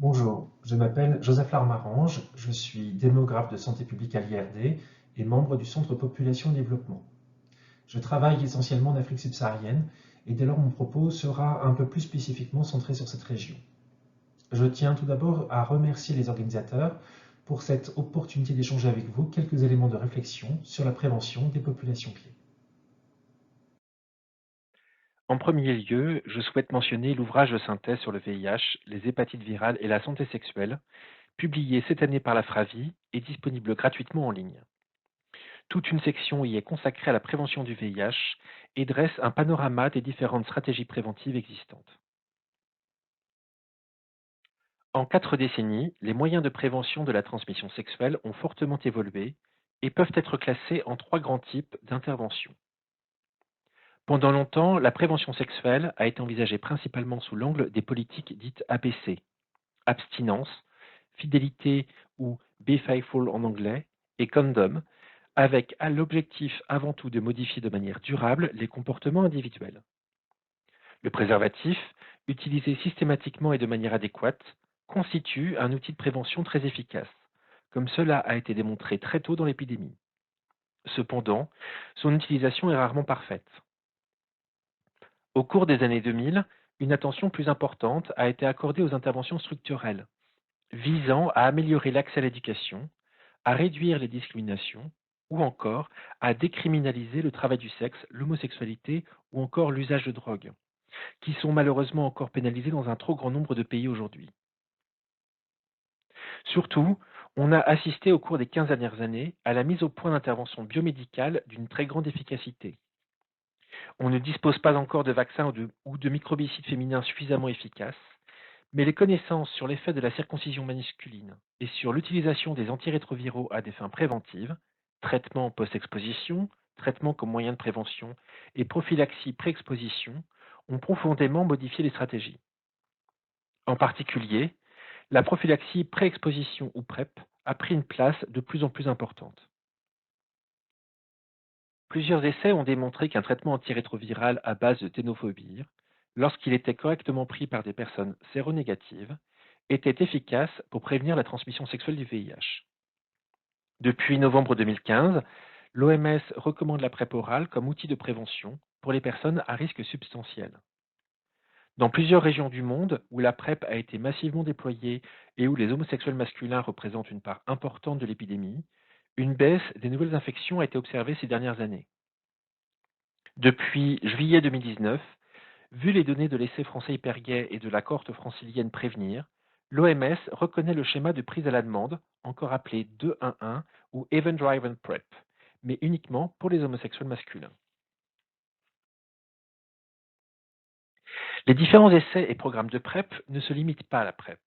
Bonjour, je m'appelle Joseph Larmarange, je suis démographe de santé publique à l'IRD et membre du Centre Population et Développement. Je travaille essentiellement en Afrique subsaharienne et dès lors mon propos sera un peu plus spécifiquement centré sur cette région. Je tiens tout d'abord à remercier les organisateurs pour cette opportunité d'échanger avec vous quelques éléments de réflexion sur la prévention des populations clés. En premier lieu, je souhaite mentionner l'ouvrage de synthèse sur le VIH, les hépatites virales et la santé sexuelle, publié cette année par la FRAVI et disponible gratuitement en ligne. Toute une section y est consacrée à la prévention du VIH et dresse un panorama des différentes stratégies préventives existantes. En 4 décennies, les moyens de prévention de la transmission sexuelle ont fortement évolué et peuvent être classés en 3 grands types d'interventions. Pendant longtemps, la prévention sexuelle a été envisagée principalement sous l'angle des politiques dites ABC, abstinence, fidélité ou be faithful en anglais, et condom, avec à l'objectif avant tout de modifier de manière durable les comportements individuels. Le préservatif, utilisé systématiquement et de manière adéquate, constitue un outil de prévention très efficace, comme cela a été démontré très tôt dans l'épidémie. Cependant, son utilisation est rarement parfaite. Au cours des années 2000, une attention plus importante a été accordée aux interventions structurelles, visant à améliorer l'accès à l'éducation, à réduire les discriminations ou encore à décriminaliser le travail du sexe, l'homosexualité ou encore l'usage de drogue, qui sont malheureusement encore pénalisés dans un trop grand nombre de pays aujourd'hui. Surtout, on a assisté au cours des 15 dernières années à la mise au point d'interventions biomédicales d'une très grande efficacité. On ne dispose pas encore de vaccins ou de microbicides féminins suffisamment efficaces, mais les connaissances sur l'effet de la circoncision masculine et sur l'utilisation des antirétroviraux à des fins préventives, traitement post-exposition, traitement comme moyen de prévention et prophylaxie pré-exposition, ont profondément modifié les stratégies. En particulier, la prophylaxie pré-exposition ou PrEP a pris une place de plus en plus importante. Plusieurs essais ont démontré qu'un traitement antirétroviral à base de tenofovir, lorsqu'il était correctement pris par des personnes séronégatives, était efficace pour prévenir la transmission sexuelle du VIH. Depuis novembre 2015, l'OMS recommande la PrEP orale comme outil de prévention pour les personnes à risque substantiel. Dans plusieurs régions du monde où la PrEP a été massivement déployée et où les homosexuels masculins représentent une part importante de l'épidémie, une baisse des nouvelles infections a été observée ces dernières années. Depuis juillet 2019, vu les données de l'essai français Hypergay et de la cohorte francilienne Prévenir, l'OMS reconnaît le schéma de prise à la demande, encore appelé 2-1-1 ou Event Driven PrEP, mais uniquement pour les homosexuels masculins. Les différents essais et programmes de PrEP ne se limitent pas à la PrEP.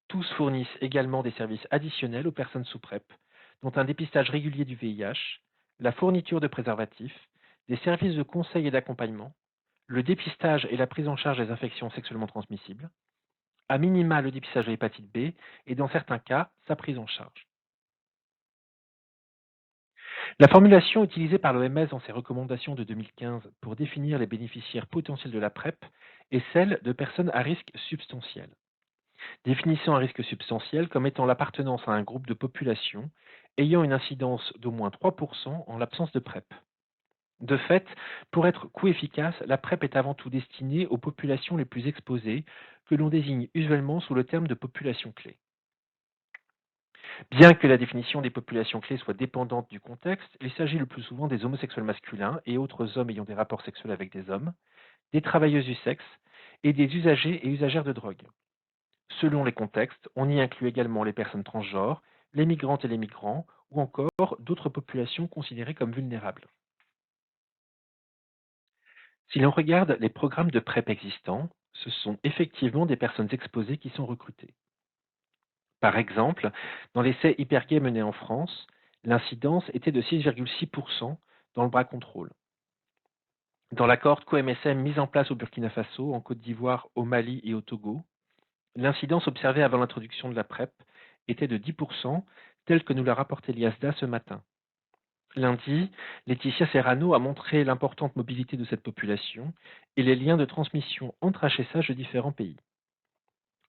Tous fournissent également des services additionnels aux personnes sous PrEP, dont un dépistage régulier du VIH, la fourniture de préservatifs, des services de conseil et d'accompagnement, le dépistage et la prise en charge des infections sexuellement transmissibles, à minima le dépistage de l'hépatite B et dans certains cas, sa prise en charge. La formulation utilisée par l'OMS dans ses recommandations de 2015 pour définir les bénéficiaires potentiels de la PrEP est celle de personnes à risque substantiel, définissant un risque substantiel comme étant l'appartenance à un groupe de population ayant une incidence d'au moins 3% en l'absence de PrEP. De fait, pour être coût-efficace, la PrEP est avant tout destinée aux populations les plus exposées, que l'on désigne usuellement sous le terme de population clé. Bien que la définition des populations clés soit dépendante du contexte, il s'agit le plus souvent des homosexuels masculins et autres hommes ayant des rapports sexuels avec des hommes, des travailleuses du sexe et des usagers et usagères de drogue. Selon les contextes, on y inclut également les personnes transgenres, les migrantes et les migrants, ou encore d'autres populations considérées comme vulnérables. Si l'on regarde les programmes de PrEP existants, ce sont effectivement des personnes exposées qui sont recrutées. Par exemple, dans l'essai Hypergay mené en France, l'incidence était de 6,6% dans le bras contrôle. Dans la cohorte co-MSM mise en place au Burkina Faso, en Côte d'Ivoire, au Mali et au Togo, l'incidence observée avant l'introduction de la PrEP était de 10%, telle que nous l'a rapporté l'IASDA ce matin. Lundi, Laetitia Serrano a montré l'importante mobilité de cette population et les liens de transmission entre HSH de différents pays.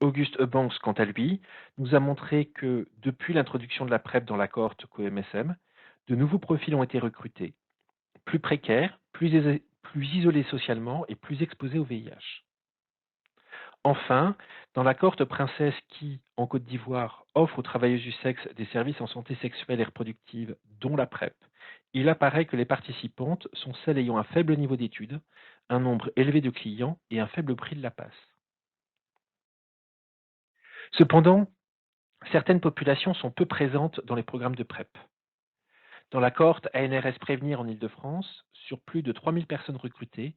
Auguste Eubanks, quant à lui, nous a montré que depuis l'introduction de la PrEP dans la cohorte COMSM, de nouveaux profils ont été recrutés, plus précaires, plus isolés socialement et plus exposés au VIH. Enfin, dans la cohorte princesse qui, en Côte d'Ivoire, offre aux travailleuses du sexe des services en santé sexuelle et reproductive, dont la PrEP, il apparaît que les participantes sont celles ayant un faible niveau d'études, un nombre élevé de clients et un faible prix de la passe. Cependant, certaines populations sont peu présentes dans les programmes de PrEP. Dans la cohorte ANRS Prévenir en Île-de-France, sur plus de 3000 personnes recrutées,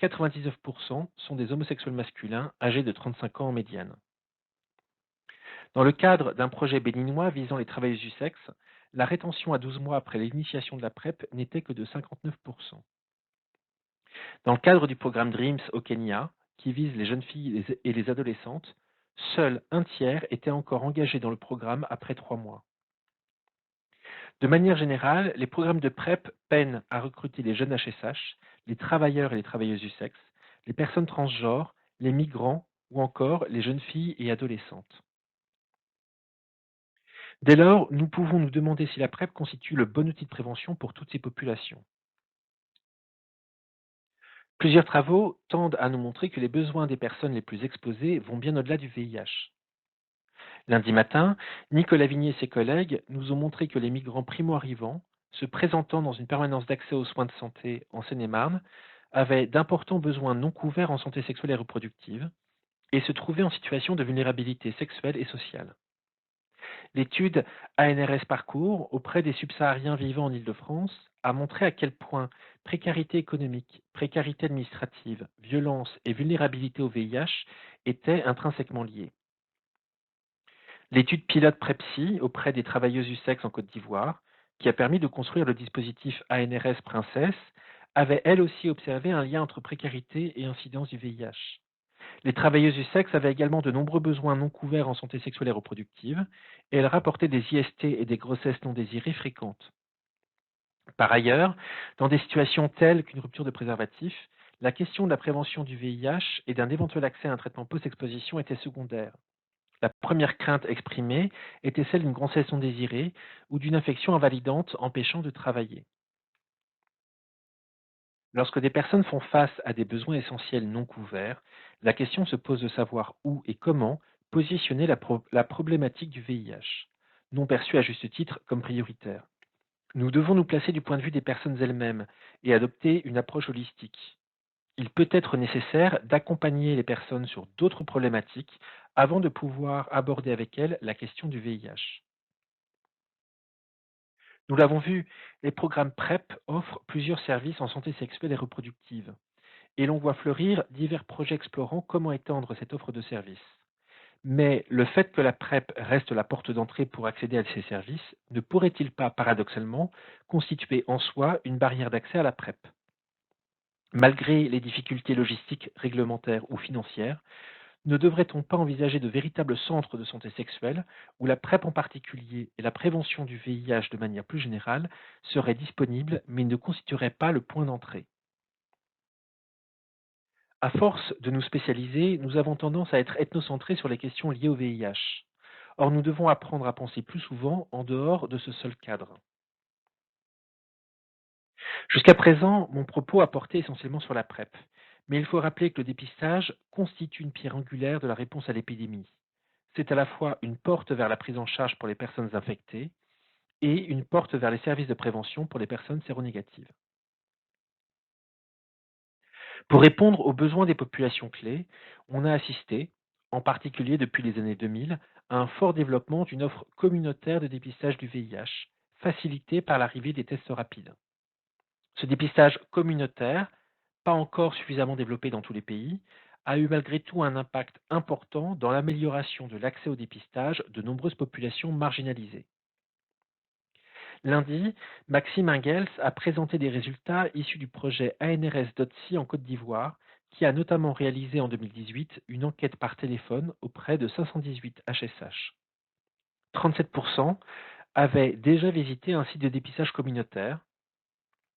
99% sont des homosexuels masculins âgés de 35 ans en médiane. Dans le cadre d'un projet béninois visant les travailleuses du sexe, la rétention à 12 mois après l'initiation de la PrEP n'était que de 59%. Dans le cadre du programme DREAMS au Kenya, qui vise les jeunes filles et les adolescentes, seul un tiers était encore engagé dans le programme après 3 mois. De manière générale, les programmes de PrEP peinent à recruter les jeunes HSH, les travailleurs et les travailleuses du sexe, les personnes transgenres, les migrants ou encore les jeunes filles et adolescentes. Dès lors, nous pouvons nous demander si la PrEP constitue le bon outil de prévention pour toutes ces populations. Plusieurs travaux tendent à nous montrer que les besoins des personnes les plus exposées vont bien au-delà du VIH. Lundi matin, Nicolas Vignier et ses collègues nous ont montré que les migrants primo-arrivants, se présentant dans une permanence d'accès aux soins de santé en Seine-et-Marne, avaient d'importants besoins non couverts en santé sexuelle et reproductive et se trouvaient en situation de vulnérabilité sexuelle et sociale. L'étude ANRS Parcours auprès des subsahariens vivant en Île-de-France a montré à quel point précarité économique, précarité administrative, violence et vulnérabilité au VIH étaient intrinsèquement liées. L'étude pilote PrEPSI auprès des travailleuses du sexe en Côte d'Ivoire, qui a permis de construire le dispositif ANRS Princesse, avait elle aussi observé un lien entre précarité et incidence du VIH. Les travailleuses du sexe avaient également de nombreux besoins non couverts en santé sexuelle et reproductive, et elles rapportaient des IST et des grossesses non désirées fréquentes. Par ailleurs, dans des situations telles qu'une rupture de préservatif, la question de la prévention du VIH et d'un éventuel accès à un traitement post-exposition était secondaire. La première crainte exprimée était celle d'une grossesse non désirée ou d'une infection invalidante empêchant de travailler. Lorsque des personnes font face à des besoins essentiels non couverts, la question se pose de savoir où et comment positionner la problématique du VIH, non perçue à juste titre comme prioritaire. Nous devons nous placer du point de vue des personnes elles-mêmes et adopter une approche holistique. Il peut être nécessaire d'accompagner les personnes sur d'autres problématiques avant de pouvoir aborder avec elles la question du VIH. Nous l'avons vu, les programmes PrEP offrent plusieurs services en santé sexuelle et reproductive, et l'on voit fleurir divers projets explorant comment étendre cette offre de services. Mais le fait que la PrEP reste la porte d'entrée pour accéder à ces services ne pourrait-il pas, paradoxalement, constituer en soi une barrière d'accès à la PrEP? Malgré les difficultés logistiques, réglementaires ou financières, ne devrait-on pas envisager de véritables centres de santé sexuelle où la PrEP en particulier et la prévention du VIH de manière plus générale seraient disponibles mais ne constitueraient pas le point d'entrée? À force de nous spécialiser, nous avons tendance à être ethnocentrés sur les questions liées au VIH. Or, nous devons apprendre à penser plus souvent en dehors de ce seul cadre. Jusqu'à présent, mon propos a porté essentiellement sur la PrEP, mais il faut rappeler que le dépistage constitue une pierre angulaire de la réponse à l'épidémie. C'est à la fois une porte vers la prise en charge pour les personnes infectées et une porte vers les services de prévention pour les personnes séronégatives. Pour répondre aux besoins des populations clés, on a assisté, en particulier depuis les années 2000, à un fort développement d'une offre communautaire de dépistage du VIH, facilitée par l'arrivée des tests rapides. Ce dépistage communautaire, pas encore suffisamment développé dans tous les pays, a eu malgré tout un impact important dans l'amélioration de l'accès au dépistage de nombreuses populations marginalisées. Lundi, Maxime Ingels a présenté des résultats issus du projet ANRS.si en Côte d'Ivoire, qui a notamment réalisé en 2018 une enquête par téléphone auprès de 518 HSH. 37% avaient déjà visité un site de dépistage communautaire,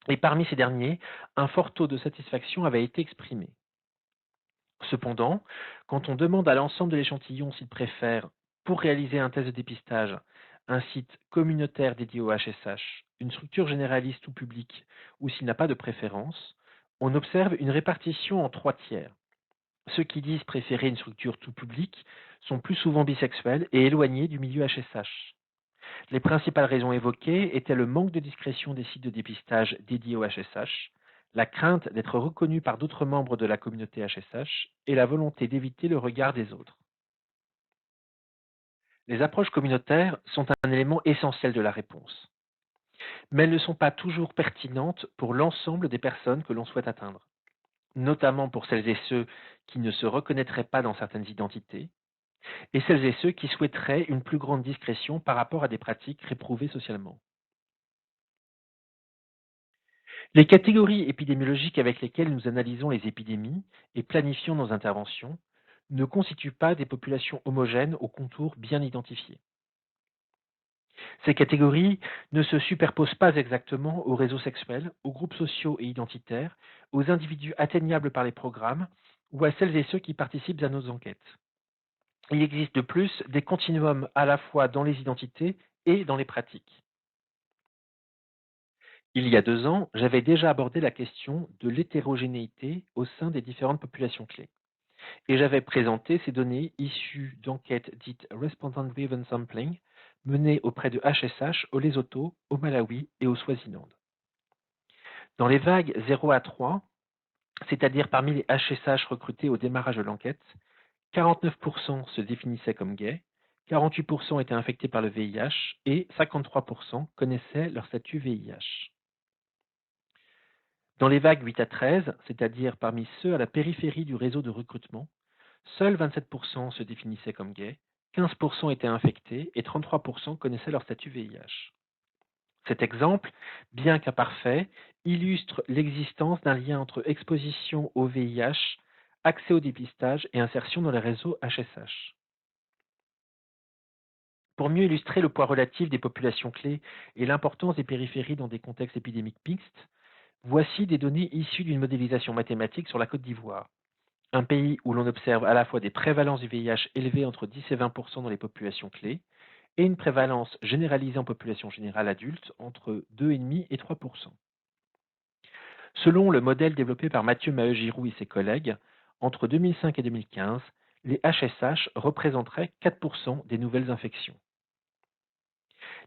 et parmi ces derniers, un fort taux de satisfaction avait été exprimé. Cependant, quand on demande à l'ensemble de l'échantillon s'il préfère, pour réaliser un test de dépistage, un site communautaire dédié au HSH, une structure généraliste ou publique, ou s'il n'a pas de préférence, on observe une répartition en 3 tiers. Ceux qui disent préférer une structure tout publique sont plus souvent bisexuels et éloignés du milieu HSH. Les principales raisons évoquées étaient le manque de discrétion des sites de dépistage dédiés au HSH, la crainte d'être reconnu par d'autres membres de la communauté HSH et la volonté d'éviter le regard des autres. Les approches communautaires sont un élément essentiel de la réponse, mais elles ne sont pas toujours pertinentes pour l'ensemble des personnes que l'on souhaite atteindre, notamment pour celles et ceux qui ne se reconnaîtraient pas dans certaines identités, et celles et ceux qui souhaiteraient une plus grande discrétion par rapport à des pratiques réprouvées socialement. Les catégories épidémiologiques avec lesquelles nous analysons les épidémies et planifions nos interventions ne constituent pas des populations homogènes aux contours bien identifiés. Ces catégories ne se superposent pas exactement aux réseaux sexuels, aux groupes sociaux et identitaires, aux individus atteignables par les programmes ou à celles et ceux qui participent à nos enquêtes. Il existe de plus des continuums à la fois dans les identités et dans les pratiques. Il y a 2 ans, j'avais déjà abordé la question de l'hétérogénéité au sein des différentes populations clés, et j'avais présenté ces données issues d'enquêtes dites Respondent-Driven Sampling, menées auprès de HSH au Lesotho, au Malawi et au Swaziland. Dans les vagues 0 à 3, c'est-à-dire parmi les HSH recrutés au démarrage de l'enquête, 49% se définissaient comme gays, 48% étaient infectés par le VIH et 53% connaissaient leur statut VIH. Dans les vagues 8 à 13, c'est-à-dire parmi ceux à la périphérie du réseau de recrutement, seuls 27% se définissaient comme gays, 15% étaient infectés et 33% connaissaient leur statut VIH. Cet exemple, bien qu'imparfait, illustre l'existence d'un lien entre exposition au VIH, accès au dépistage et insertion dans les réseaux HSH. Pour mieux illustrer le poids relatif des populations clés et l'importance des périphéries dans des contextes épidémiques mixtes, voici des données issues d'une modélisation mathématique sur la Côte d'Ivoire, un pays où l'on observe à la fois des prévalences du VIH élevées entre 10 et 20% dans les populations clés et une prévalence généralisée en population générale adulte entre 2,5 et 3%. Selon le modèle développé par Mathieu Maheu-Giroux et ses collègues, entre 2005 et 2015, les HSH représenteraient 4% des nouvelles infections.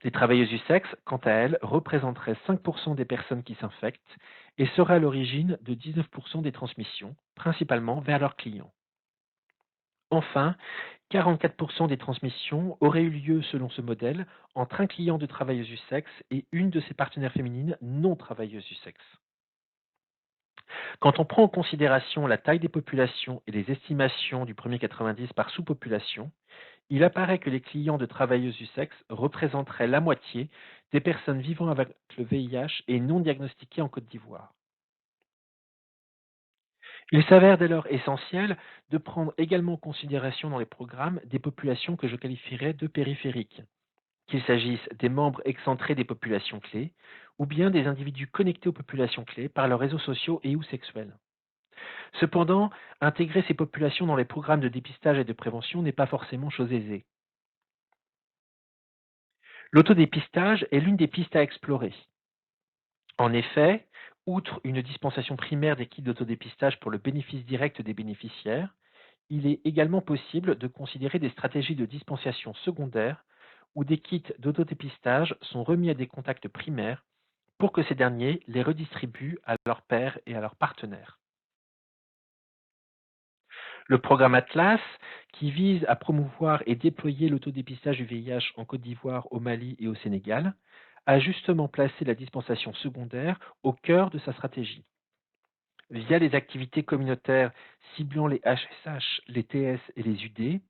Les travailleuses du sexe, quant à elles, représenteraient 5% des personnes qui s'infectent et seraient à l'origine de 19% des transmissions, principalement vers leurs clients. Enfin, 44% des transmissions auraient eu lieu selon ce modèle entre un client de travailleuse du sexe et une de ses partenaires féminines non travailleuses du sexe. Quand on prend en considération la taille des populations et les estimations du premier 90 par sous-population, il apparaît que les clients de travailleuses du sexe représenteraient la moitié des personnes vivant avec le VIH et non diagnostiquées en Côte d'Ivoire. Il s'avère dès lors essentiel de prendre également en considération dans les programmes des populations que je qualifierais de périphériques, qu'il s'agisse des membres excentrés des populations clés ou bien des individus connectés aux populations clés par leurs réseaux sociaux et ou sexuels. Cependant, intégrer ces populations dans les programmes de dépistage et de prévention n'est pas forcément chose aisée. L'autodépistage est l'une des pistes à explorer. En effet, outre une dispensation primaire des kits d'autodépistage pour le bénéfice direct des bénéficiaires, il est également possible de considérer des stratégies de dispensation secondaire où des kits d'autodépistage sont remis à des contacts primaires pour que ces derniers les redistribuent à leurs pairs et à leurs partenaires. Le programme Atlas, qui vise à promouvoir et déployer l'autodépistage du VIH en Côte d'Ivoire, au Mali et au Sénégal, a justement placé la dispensation secondaire au cœur de sa stratégie. Via les activités communautaires ciblant les HSH, les TS et les UD,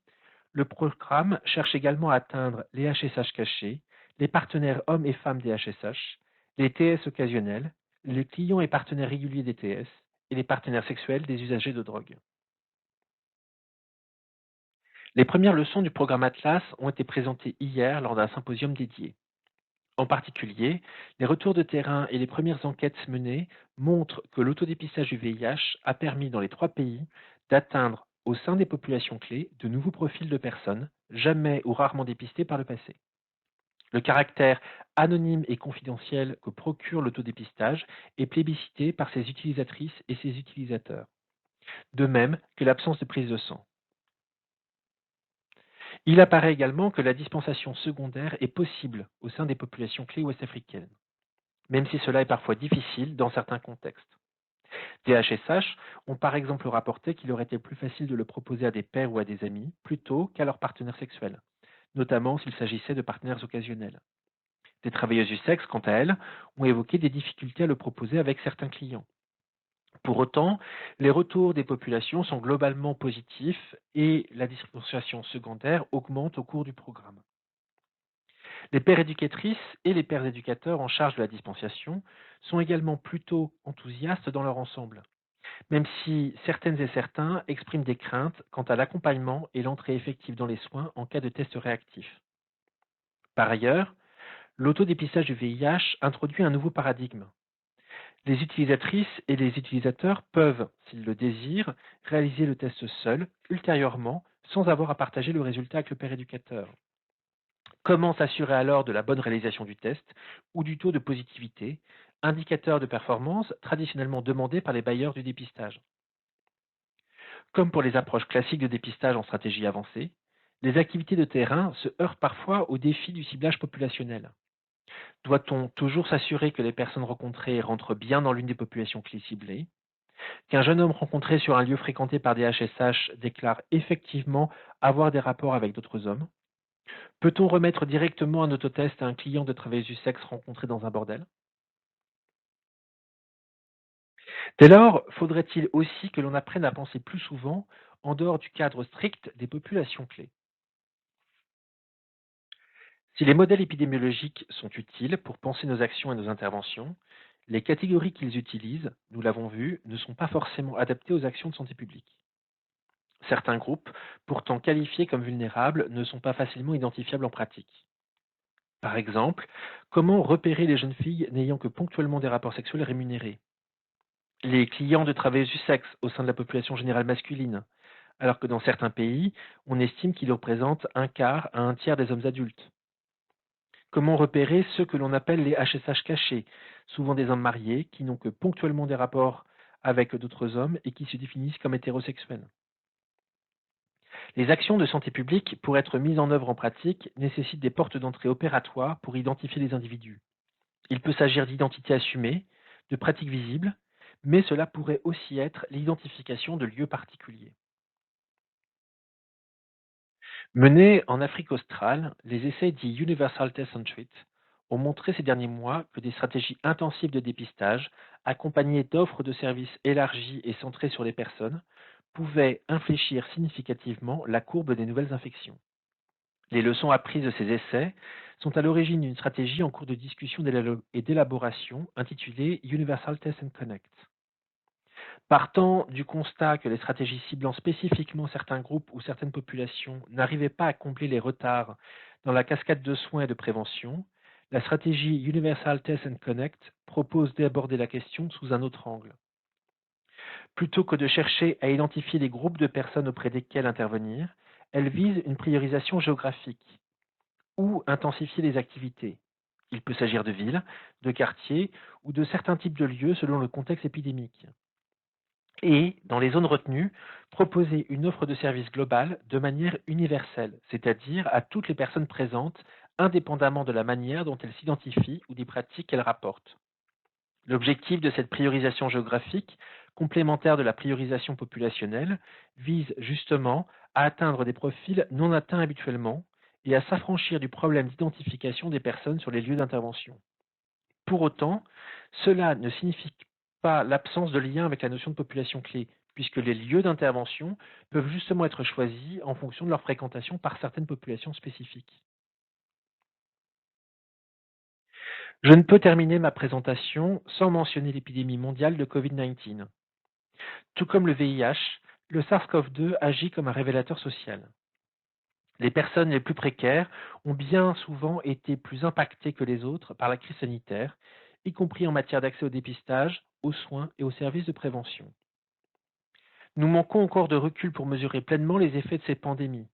le programme cherche également à atteindre les HSH cachés, les partenaires hommes et femmes des HSH, les TS occasionnels, les clients et partenaires réguliers des TS et les partenaires sexuels des usagers de drogue. Les premières leçons du programme Atlas ont été présentées hier lors d'un symposium dédié. En particulier, les retours de terrain et les premières enquêtes menées montrent que l'autodépistage du VIH a permis dans les 3 pays d'atteindre, au sein des populations clés, de nouveaux profils de personnes, jamais ou rarement dépistées par le passé. Le caractère anonyme et confidentiel que procure l'autodépistage est plébiscité par ses utilisatrices et ses utilisateurs, de même que l'absence de prise de sang. Il apparaît également que la dispensation secondaire est possible au sein des populations clés ouest-africaines, même si cela est parfois difficile dans certains contextes. Des HSH ont par exemple rapporté qu'il aurait été plus facile de le proposer à des pairs ou à des amis plutôt qu'à leurs partenaires sexuels, notamment s'il s'agissait de partenaires occasionnels. Des travailleuses du sexe, quant à elles, ont évoqué des difficultés à le proposer avec certains clients. Pour autant, les retours des populations sont globalement positifs et la dispensation secondaire augmente au cours du programme. Les pères éducatrices et les pères éducateurs en charge de la dispensation sont également plutôt enthousiastes dans leur ensemble, même si certaines et certains expriment des craintes quant à l'accompagnement et l'entrée effective dans les soins en cas de test réactif. Par ailleurs, l'autodépistage du VIH introduit un nouveau paradigme. Les utilisatrices et les utilisateurs peuvent, s'ils le désirent, réaliser le test seuls, ultérieurement, sans avoir à partager le résultat avec le père éducateur. Comment s'assurer alors de la bonne réalisation du test ou du taux de positivité, indicateur de performance traditionnellement demandé par les bailleurs du dépistage? Comme pour les approches classiques de dépistage en stratégie avancée, les activités de terrain se heurtent parfois au défi du ciblage populationnel. Doit-on toujours s'assurer que les personnes rencontrées rentrent bien dans l'une des populations clés ciblées? Qu'un jeune homme rencontré sur un lieu fréquenté par des HSH déclare effectivement avoir des rapports avec d'autres hommes? Peut-on remettre directement un autotest à un client de travailleuse du sexe rencontré dans un bordel? Dès lors, faudrait-il aussi que l'on apprenne à penser plus souvent en dehors du cadre strict des populations clés? Si les modèles épidémiologiques sont utiles pour penser nos actions et nos interventions, les catégories qu'ils utilisent, nous l'avons vu, ne sont pas forcément adaptées aux actions de santé publique. Certains groupes, pourtant qualifiés comme vulnérables, ne sont pas facilement identifiables en pratique. Par exemple, comment repérer les jeunes filles n'ayant que ponctuellement des rapports sexuels rémunérés? Les clients de travailleuses du sexe au sein de la population générale masculine, alors que dans certains pays, on estime qu'ils représentent un quart à un tiers des hommes adultes. Comment repérer ceux que l'on appelle les HSH cachés, souvent des hommes mariés qui n'ont que ponctuellement des rapports avec d'autres hommes et qui se définissent comme hétérosexuels? Les actions de santé publique, pour être mises en œuvre en pratique, nécessitent des portes d'entrée opératoires pour identifier les individus. Il peut s'agir d'identités assumées, de pratiques visibles, mais cela pourrait aussi être l'identification de lieux particuliers. Menés en Afrique australe, les essais dits Universal Test and Treat ont montré ces derniers mois que des stratégies intensives de dépistage, accompagnées d'offres de services élargies et centrées sur les personnes, pouvaient infléchir significativement la courbe des nouvelles infections. Les leçons apprises de ces essais sont à l'origine d'une stratégie en cours de discussion et d'élaboration intitulée Universal Test and Connect. Partant du constat que les stratégies ciblant spécifiquement certains groupes ou certaines populations n'arrivaient pas à combler les retards dans la cascade de soins et de prévention, la stratégie Universal Test and Connect propose d'aborder la question sous un autre angle. Plutôt que de chercher à identifier les groupes de personnes auprès desquelles intervenir, elle vise une priorisation géographique ou intensifier les activités. Il peut s'agir de villes, de quartiers ou de certains types de lieux selon le contexte épidémique. Et, dans les zones retenues, proposer une offre de service globale de manière universelle, c'est-à-dire à toutes les personnes présentes, indépendamment de la manière dont elles s'identifient ou des pratiques qu'elles rapportent. L'objectif de cette priorisation géographique, complémentaire de la priorisation populationnelle, vise justement à atteindre des profils non atteints habituellement et à s'affranchir du problème d'identification des personnes sur les lieux d'intervention. Pour autant, cela ne signifie pas l'absence de lien avec la notion de population clé, puisque les lieux d'intervention peuvent justement être choisis en fonction de leur fréquentation par certaines populations spécifiques. Je ne peux terminer ma présentation sans mentionner l'épidémie mondiale de Covid-19. Tout comme le VIH, le SARS-CoV-2 agit comme un révélateur social. Les personnes les plus précaires ont bien souvent été plus impactées que les autres par la crise sanitaire, y compris en matière d'accès au dépistage, aux soins et aux services de prévention. Nous manquons encore de recul pour mesurer pleinement les effets de cette pandémie.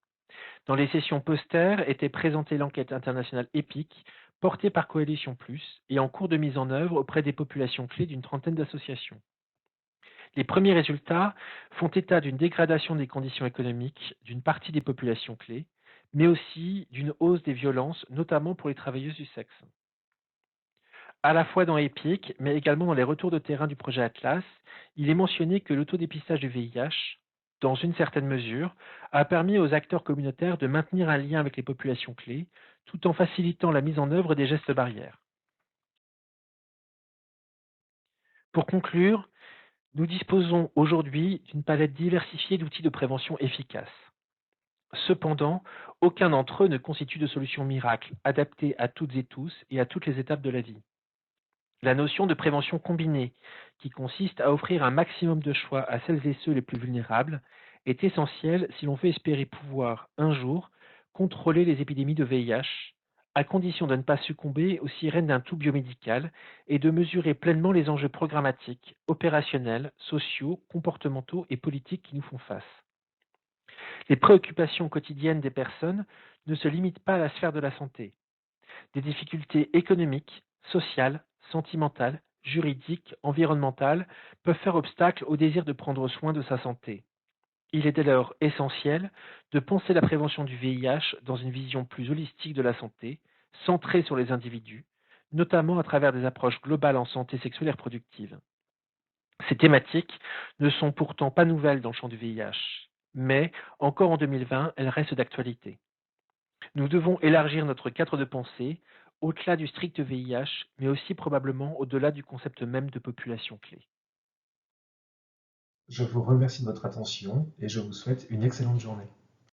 Dans les sessions postères était présentée l'enquête internationale EPIC, portée par Coalition Plus et en cours de mise en œuvre auprès des populations clés d'une trentaine d'associations. Les premiers résultats font état d'une dégradation des conditions économiques d'une partie des populations clés, mais aussi d'une hausse des violences, notamment pour les travailleuses du sexe. À la fois dans EPIC, mais également dans les retours de terrain du projet Atlas, il est mentionné que l'autodépistage du VIH, dans une certaine mesure, a permis aux acteurs communautaires de maintenir un lien avec les populations clés, tout en facilitant la mise en œuvre des gestes barrières. Pour conclure, nous disposons aujourd'hui d'une palette diversifiée d'outils de prévention efficaces. Cependant, aucun d'entre eux ne constitue de solution miracle adaptée à toutes et tous et à toutes les étapes de la vie. La notion de prévention combinée, qui consiste à offrir un maximum de choix à celles et ceux les plus vulnérables, est essentielle si l'on veut espérer pouvoir, un jour, contrôler les épidémies de VIH, à condition de ne pas succomber aux sirènes d'un tout biomédical et de mesurer pleinement les enjeux programmatiques, opérationnels, sociaux, comportementaux et politiques qui nous font face. Les préoccupations quotidiennes des personnes ne se limitent pas à la sphère de la santé. Des difficultés économiques, sociales, sentimentales, juridiques, environnementales peuvent faire obstacle au désir de prendre soin de sa santé. Il est dès lors essentiel de penser la prévention du VIH dans une vision plus holistique de la santé, centrée sur les individus, notamment à travers des approches globales en santé sexuelle et reproductive. Ces thématiques ne sont pourtant pas nouvelles dans le champ du VIH, mais encore en 2020, elles restent d'actualité. Nous devons élargir notre cadre de pensée au-delà du strict VIH, mais aussi probablement au-delà du concept même de population clé. Je vous remercie de votre attention et je vous souhaite une excellente journée.